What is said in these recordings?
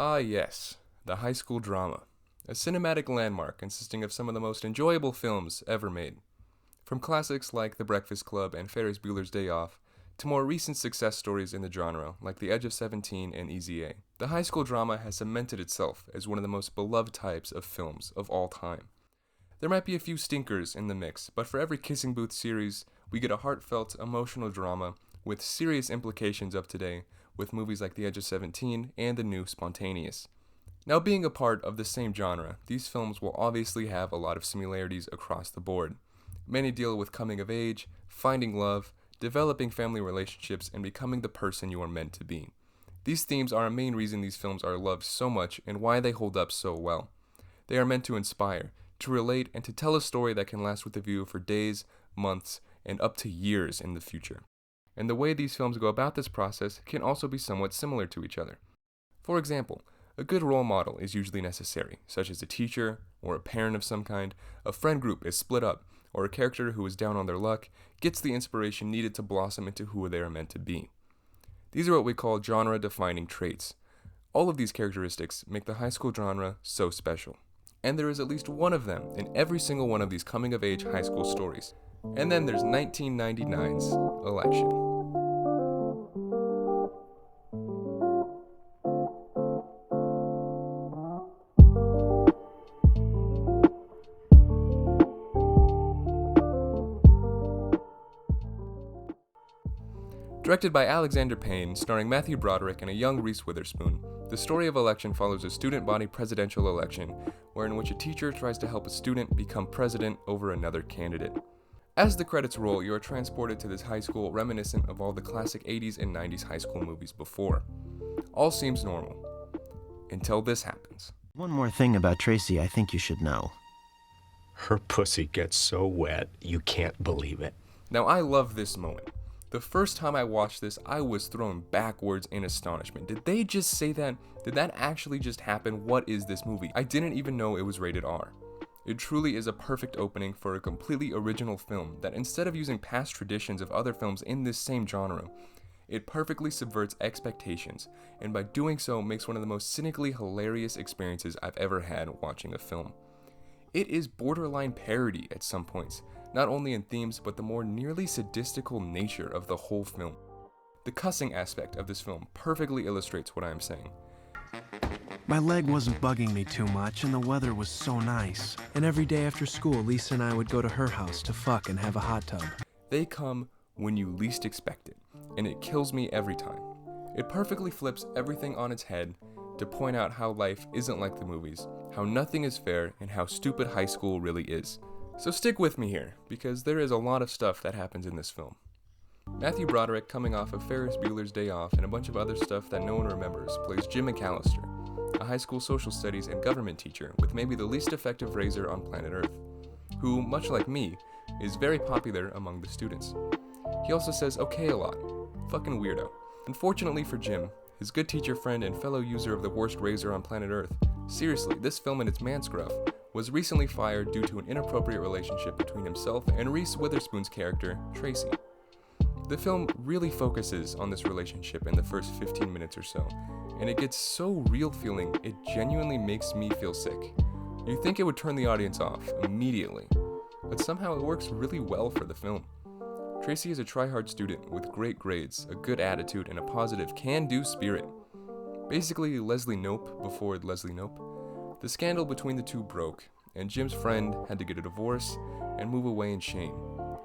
Ah yes, the high school drama. A cinematic landmark consisting of some of the most enjoyable films ever made. From classics like The Breakfast Club and Ferris Bueller's Day Off, to more recent success stories in the genre like The Edge of 17 and Easy A. The high school drama has cemented itself as one of the most beloved types of films of all time. There might be a few stinkers in the mix, but for every Kissing Booth series, we get a heartfelt, emotional drama with serious implications of today, with movies like The Edge of 17 and the new Spontaneous. Now, being a part of the same genre, these films will obviously have a lot of similarities across the board. Many deal with coming of age, finding love, developing family relationships, and becoming the person you are meant to be. These themes are a main reason these films are loved so much and why they hold up so well. They are meant to inspire, to relate, and to tell a story that can last with the viewer for days, months, and up to years in the future. And the way these films go about this process can also be somewhat similar to each other. For example, a good role model is usually necessary, such as a teacher or a parent of some kind. A friend group is split up, or a character who is down on their luck gets the inspiration needed to blossom into who they are meant to be. These are what we call genre-defining traits. All of these characteristics make the high school genre so special. And there is at least one of them in every single one of these coming-of-age high school stories. And then there's 1999's Election. Directed by Alexander Payne, starring Matthew Broderick and a young Reese Witherspoon, the story of Election follows a student body presidential election, wherein which a teacher tries to help a student become president over another candidate. As the credits roll, you are transported to this high school reminiscent of all the classic 80s and 90s high school movies before. All seems normal. Until this happens. One more thing about Tracy I think you should know. Her pussy gets so wet, you can't believe it. Now I love this moment. The first time I watched this, I was thrown backwards in astonishment. Did they just say that? Did that actually just happen? What is this movie? I didn't even know it was rated R. It truly is a perfect opening for a completely original film that, instead of using past traditions of other films in this same genre, it perfectly subverts expectations, and by doing so makes one of the most cynically hilarious experiences I've ever had watching a film. It is borderline parody at some points, not only in themes, but the more nearly sadistical nature of the whole film. The cussing aspect of this film perfectly illustrates what I am saying. My leg wasn't bugging me too much, and the weather was so nice. And every day after school, Lisa and I would go to her house to fuck and have a hot tub. They come when you least expect it, and it kills me every time. It perfectly flips everything on its head to point out how life isn't like the movies, how nothing is fair, and how stupid high school really is. So stick with me here, because there is a lot of stuff that happens in this film. Matthew Broderick, coming off of Ferris Bueller's Day Off and a bunch of other stuff that no one remembers, plays Jim McAllister, a high school social studies and government teacher with maybe the least effective razor on planet Earth, who, much like me, is very popular among the students. He also says okay a lot. Fucking weirdo. Unfortunately for Jim, his good teacher friend and fellow user of the worst razor on planet Earth, seriously, this film and its man scruff, was recently fired due to an inappropriate relationship between himself and Reese Witherspoon's character, Tracy. The film really focuses on this relationship in the first 15 minutes or so, and it gets so real feeling it genuinely makes me feel sick. You'd think it would turn the audience off immediately, but somehow it works really well for the film. Tracy is a try-hard student with great grades, a good attitude, and a positive can-do spirit. Basically Leslie Knope before Leslie Knope. The scandal between the two broke, and Jim's friend had to get a divorce and move away in shame,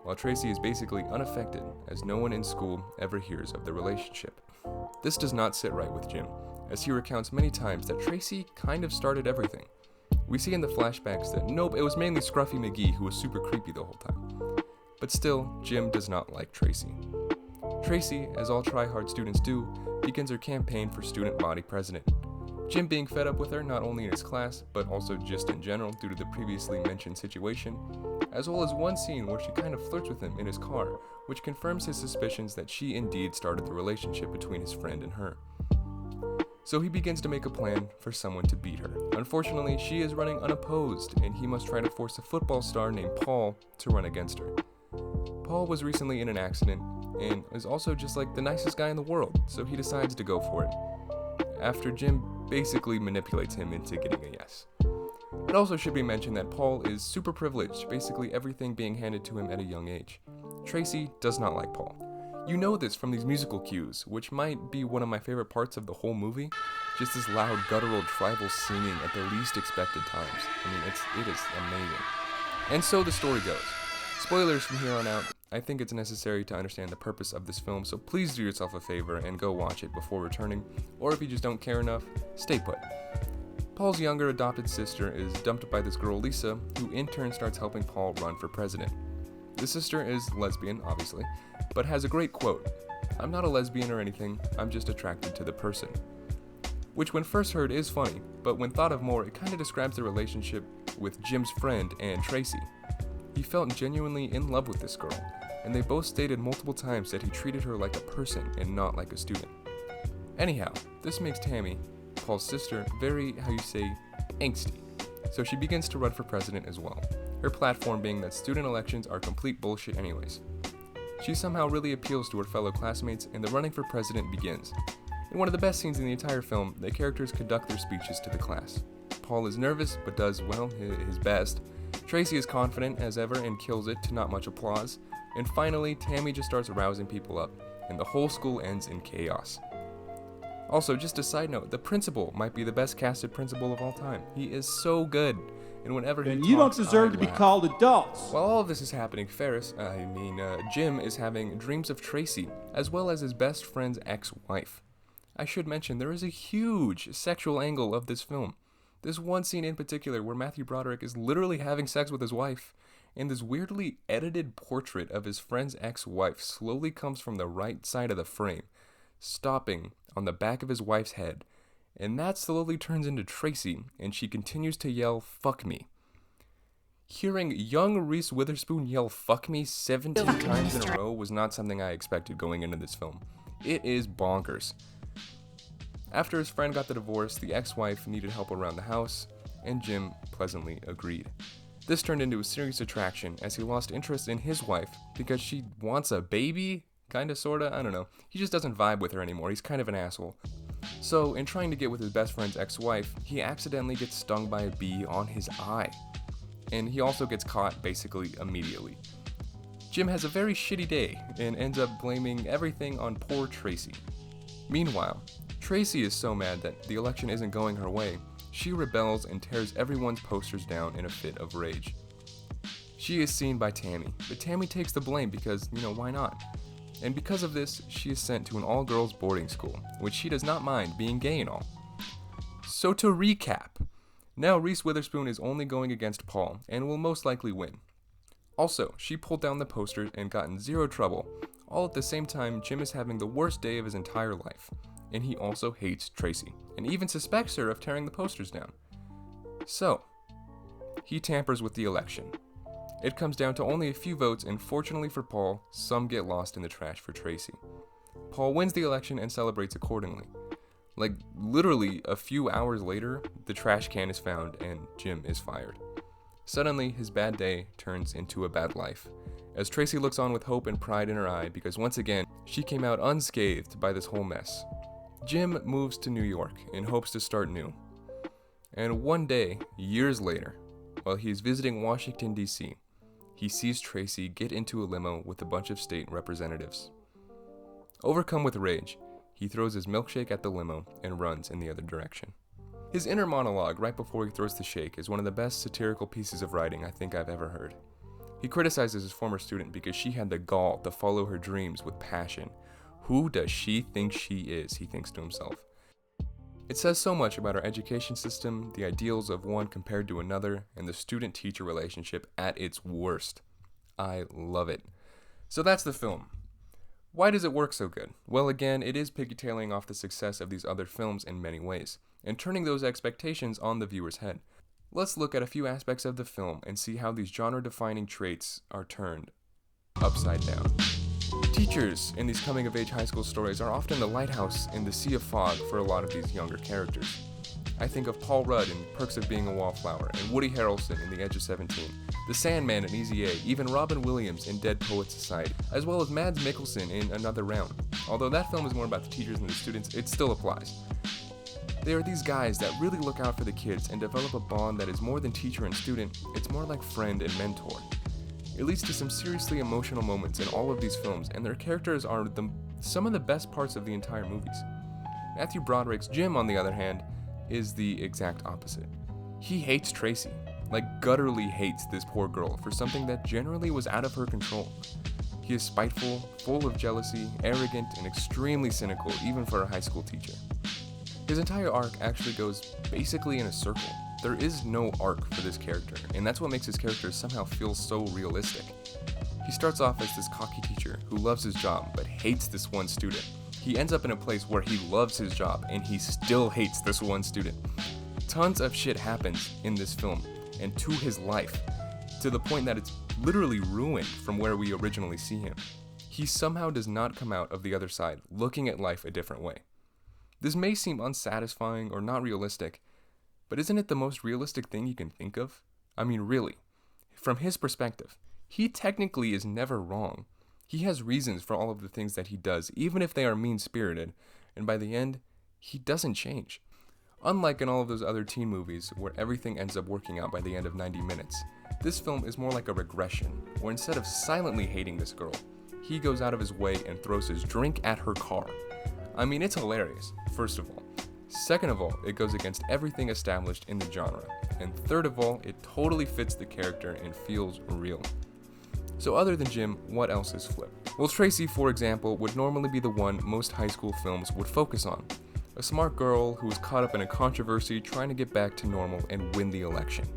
while Tracy is basically unaffected as no one in school ever hears of the relationship. This does not sit right with Jim, as he recounts many times that Tracy kind of started everything. We see in the flashbacks that nope, it was mainly Scruffy McGee who was super creepy the whole time. But still, Jim does not like Tracy. Tracy, as all try-hard students do, begins her campaign for student body president. Jim being fed up with her not only in his class, but also just in general due to the previously mentioned situation, as well as one scene where she kind of flirts with him in his car, which confirms his suspicions that she indeed started the relationship between his friend and her. So he begins to make a plan for someone to beat her. Unfortunately, she is running unopposed, and he must try to force a football star named Paul to run against her. Paul was recently in an accident, and is also just like the nicest guy in the world, so he decides to go for it. After Jim basically manipulates him into getting a yes. It also should be mentioned that Paul is super privileged, basically everything being handed to him at a young age. Tracy does not like Paul. You know this from these musical cues, which might be one of my favorite parts of the whole movie. Just this loud, guttural, tribal singing at the least expected times. I mean, it is amazing. And so the story goes. Spoilers from here on out. I think it's necessary to understand the purpose of this film, so please do yourself a favor and go watch it before returning, or if you just don't care enough, stay put. Paul's younger adopted sister is dumped by this girl Lisa, who in turn starts helping Paul run for president. The sister is lesbian, obviously, but has a great quote, "I'm not a lesbian or anything, I'm just attracted to the person." Which when first heard is funny, but when thought of more, it kind of describes the relationship with Jim's friend and Tracy. He felt genuinely in love with this girl, and they both stated multiple times that he treated her like a person and not like a student. Anyhow, this makes Tammy, Paul's sister, very, angsty. So she begins to run for president as well, her platform being that student elections are complete bullshit anyways. She somehow really appeals to her fellow classmates, and the running for president begins. In one of the best scenes in the entire film, the characters conduct their speeches to the class. Paul is nervous, but does, his best. Tracy is confident as ever and kills it to not much applause. And finally, Tammy just starts rousing people up, and the whole school ends in chaos. Also, just a side note, the principal might be the best casted principal of all time. He is so good, and whenever he talks, you don't deserve to be called adults. While all of this is happening, Jim is having dreams of Tracy, as well as his best friend's ex-wife. I should mention, there is a huge sexual angle of this film. There's one scene in particular where Matthew Broderick is literally having sex with his wife, and this weirdly edited portrait of his friend's ex-wife slowly comes from the right side of the frame, stopping on the back of his wife's head, and that slowly turns into Tracy, and she continues to yell, "Fuck me." Hearing young Reese Witherspoon yell "fuck me" 17 times in a row was not something I expected going into this film. It is bonkers. After his friend got the divorce, the ex-wife needed help around the house, and Jim pleasantly agreed. This turned into a serious attraction as he lost interest in his wife because she wants a baby? Kinda, sorta, I don't know. He just doesn't vibe with her anymore, he's kind of an asshole. So, in trying to get with his best friend's ex-wife, he accidentally gets stung by a bee on his eye. And he also gets caught basically immediately. Jim has a very shitty day and ends up blaming everything on poor Tracy. Meanwhile, Tracy is so mad that the election isn't going her way, she rebels and tears everyone's posters down in a fit of rage. She is seen by Tammy, but Tammy takes the blame because, why not? And because of this, she is sent to an all-girls boarding school, which she does not mind being gay and all. So to recap, now Reese Witherspoon is only going against Paul, and will most likely win. Also, she pulled down the posters and got in zero trouble. All at the same time, Jim is having the worst day of his entire life. And he also hates Tracy, and even suspects her of tearing the posters down. So, he tampers with the election. It comes down to only a few votes, and fortunately for Paul, some get lost in the trash for Tracy. Paul wins the election and celebrates accordingly. Like, literally a few hours later, the trash can is found and Jim is fired. Suddenly, his bad day turns into a bad life, as Tracy looks on with hope and pride in her eye because once again, she came out unscathed by this whole mess. Jim moves to New York in hopes to start new. And one day, years later, while he is visiting Washington, D.C., he sees Tracy get into a limo with a bunch of state representatives. Overcome with rage, he throws his milkshake at the limo and runs in the other direction. His inner monologue right before he throws the shake is one of the best satirical pieces of writing I think I've ever heard. He criticizes his former student because she had the gall to follow her dreams with passion. Who does she think she is, he thinks to himself. It says so much about our education system, the ideals of one compared to another, and the student-teacher relationship at its worst. I love it. So that's the film. Why does it work so good? Well, again, it is pigtailing off the success of these other films in many ways, and turning those expectations on the viewer's head. Let's look at a few aspects of the film and see how these genre-defining traits are turned upside down. Teachers in these coming-of-age high school stories are often the lighthouse in the sea of fog for a lot of these younger characters. I think of Paul Rudd in Perks of Being a Wallflower, and Woody Harrelson in The Edge of 17, the Sandman in Easy A, even Robin Williams in Dead Poets Society, as well as Mads Mikkelsen in Another Round. Although that film is more about the teachers and the students, it still applies. They are these guys that really look out for the kids and develop a bond that is more than teacher and student, it's more like friend and mentor. It leads to some seriously emotional moments in all of these films, and their characters are some of the best parts of the entire movies. Matthew Broderick's Jim, on the other hand, is the exact opposite. He hates Tracy, like gutturally hates this poor girl for something that generally was out of her control. He is spiteful, full of jealousy, arrogant, and extremely cynical even for a high school teacher. His entire arc actually goes basically in a circle. There is no arc for this character, and that's what makes his character somehow feel so realistic. He starts off as this cocky teacher who loves his job but hates this one student. He ends up in a place where he loves his job and he still hates this one student. Tons of shit happens in this film and to his life, to the point that it's literally ruined from where we originally see him. He somehow does not come out of the other side looking at life a different way. This may seem unsatisfying or not realistic, but isn't it the most realistic thing you can think of? I mean, really. From his perspective, he technically is never wrong. He has reasons for all of the things that he does, even if they are mean-spirited, and by the end, he doesn't change. Unlike in all of those other teen movies, where everything ends up working out by the end of 90 minutes, this film is more like a regression, where instead of silently hating this girl, he goes out of his way and throws his drink at her car. I mean, it's hilarious, first of all. Second of all, it goes against everything established in the genre. And third of all, it totally fits the character and feels real. So other than Jim, what else is flipped? Well, Tracy, for example, would normally be the one most high school films would focus on. A smart girl who was caught up in a controversy trying to get back to normal and win the election.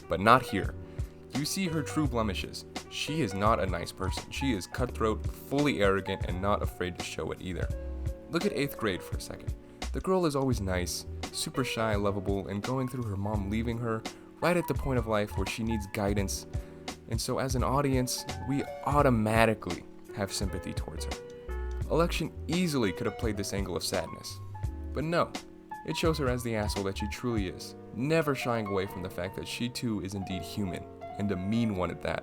But not here. You see her true blemishes. She is not a nice person. She is cutthroat, fully arrogant, and not afraid to show it either. Look at 8th grade for a second. The girl is always nice, super shy, lovable, and going through her mom leaving her right at the point of life where she needs guidance. And so as an audience, we automatically have sympathy towards her. Election easily could have played this angle of sadness. But no, it shows her as the asshole that she truly is, never shying away from the fact that she too is indeed human, and a mean one at that.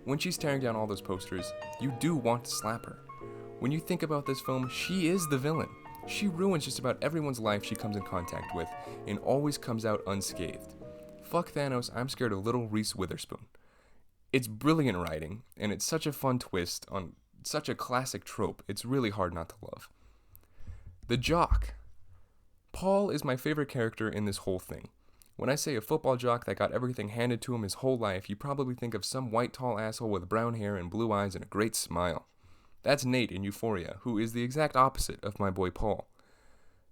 When she's tearing down all those posters, you do want to slap her. When you think about this film, she is the villain. She ruins just about everyone's life she comes in contact with, and always comes out unscathed. Fuck Thanos, I'm scared of little Reese Witherspoon. It's brilliant writing, and it's such a fun twist on such a classic trope, it's really hard not to love. The jock. Paul is my favorite character in this whole thing. When I say a football jock that got everything handed to him his whole life, you probably think of some white tall asshole with brown hair and blue eyes and a great smile. That's Nate in Euphoria, who is the exact opposite of my boy Paul.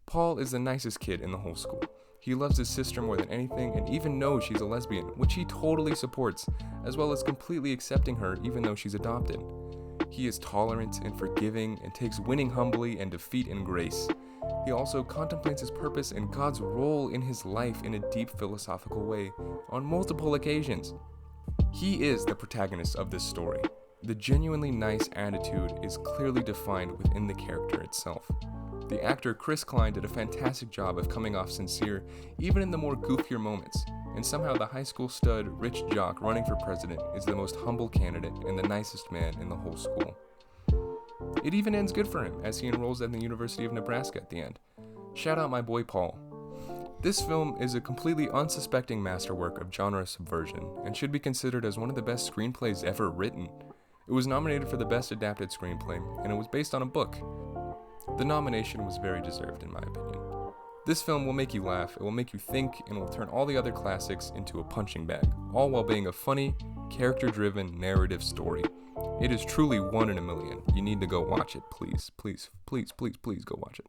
Paul is the nicest kid in the whole school. He loves his sister more than anything and even knows she's a lesbian, which he totally supports, as well as completely accepting her even though she's adopted. He is tolerant and forgiving and takes winning humbly and defeat in grace. He also contemplates his purpose and God's role in his life in a deep philosophical way on multiple occasions. He is the protagonist of this story. The genuinely nice attitude is clearly defined within the character itself. The actor Chris Klein did a fantastic job of coming off sincere, even in the more goofier moments, and somehow the high school stud, rich jock running for president is the most humble candidate and the nicest man in the whole school. It even ends good for him as he enrolls at the University of Nebraska at the end. Shout out my boy Paul. This film is a completely unsuspecting masterwork of genre subversion and should be considered as one of the best screenplays ever written. It was nominated for the Best Adapted Screenplay, and it was based on a book. The nomination was very deserved in my opinion. This film will make you laugh, it will make you think, and will turn all the other classics into a punching bag, all while being a funny, character-driven narrative story. It is truly one in a million. You need to go watch it, please. Please, please, please, please go watch it.